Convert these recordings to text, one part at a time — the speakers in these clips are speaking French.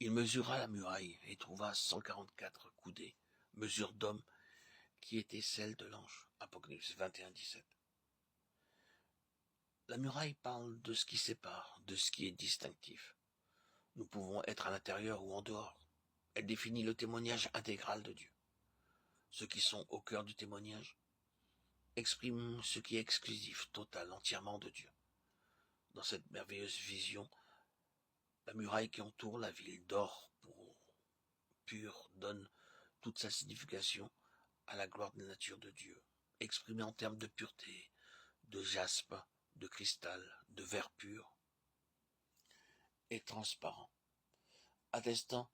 Il mesura la muraille et trouva 144 coudées, mesure d'homme qui était celle de l'ange. Apocalypse 21, 17. La muraille parle de ce qui sépare, de ce qui est distinctif. Nous pouvons être à l'intérieur ou en dehors. Elle définit le témoignage intégral de Dieu. Ceux qui sont au cœur du témoignage expriment ce qui est exclusif, total, entièrement de Dieu. Dans cette merveilleuse vision, la muraille qui entoure la ville d'or pur donne toute sa signification à la gloire de la nature de Dieu, exprimée en termes de pureté, de jaspe, de cristal, de verre pur et transparent, attestant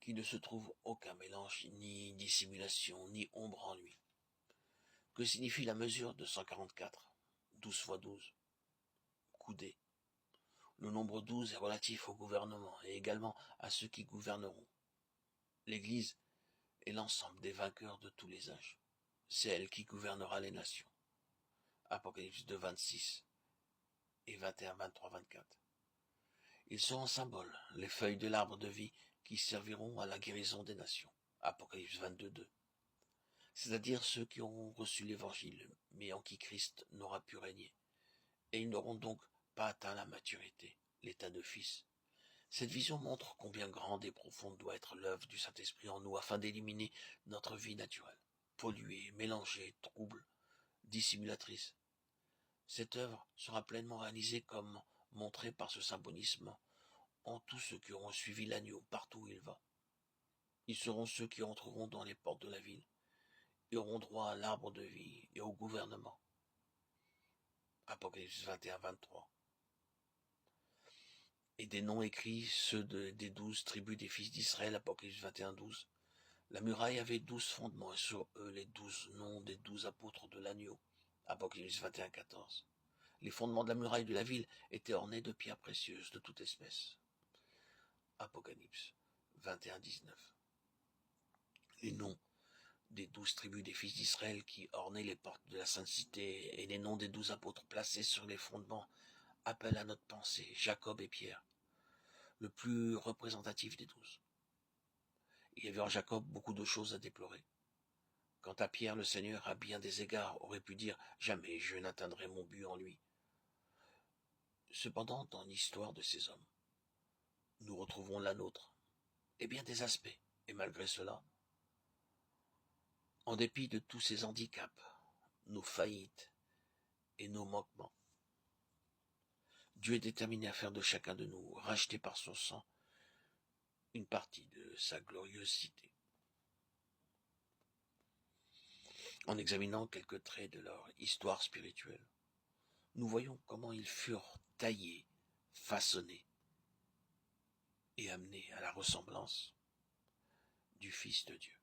qu'il ne se trouve aucun mélange, ni dissimulation, ni ombre en lui. Que signifie la mesure de 144, 12 fois 12, coudées? Le nombre 12 est relatif au gouvernement et également à ceux qui gouverneront. L'Église est l'ensemble des vainqueurs de tous les âges. C'est elle qui gouvernera les nations. Apocalypse 2, 26 et 21, 23, 24. Ils sont en symbole, les feuilles de l'arbre de vie qui serviront à la guérison des nations. Apocalypse 22, 2. C'est-à-dire ceux qui auront reçu l'évangile, mais en qui Christ n'aura pu régner. Et ils n'auront donc pas atteint la maturité, l'état de fils. Cette vision montre combien grande et profonde doit être l'œuvre du Saint-Esprit en nous afin d'éliminer notre vie naturelle, polluée, mélangée, trouble, dissimulatrice. Cette œuvre sera pleinement réalisée comme montré par ce symbolisme en tous ceux qui auront suivi l'agneau partout où il va. Ils seront ceux qui entreront dans les portes de la ville et auront droit à l'arbre de vie et au gouvernement. Apocalypse 21, 23. Et des noms écrits, ceux des 12 tribus des fils d'Israël, Apocalypse 21, 12. La muraille avait 12 fondements, et sur eux les 12 noms des 12 apôtres de l'agneau, Apocalypse 21, 14. Les fondements de la muraille de la ville étaient ornés de pierres précieuses de toute espèce, Apocalypse 21, 19. Les noms des 12 tribus des fils d'Israël qui ornaient les portes de la Sainte Cité et les noms des 12 apôtres placés sur les fondements appellent à notre pensée Jacob et Pierre, le plus représentatif des 12. Il y avait en Jacob beaucoup de choses à déplorer. Quant à Pierre, le Seigneur, à bien des égards, aurait pu dire « Jamais je n'atteindrai mon but en lui ». Cependant, dans l'histoire de ces hommes, nous retrouvons la nôtre, et bien des aspects, et malgré cela, en dépit de tous ces handicaps, nos faillites et nos manquements, Dieu est déterminé à faire de chacun de nous, racheté par son sang, une partie de sa glorieuse cité. En examinant quelques traits de leur histoire spirituelle, nous voyons comment ils furent taillés, façonnés et amenés à la ressemblance du Fils de Dieu.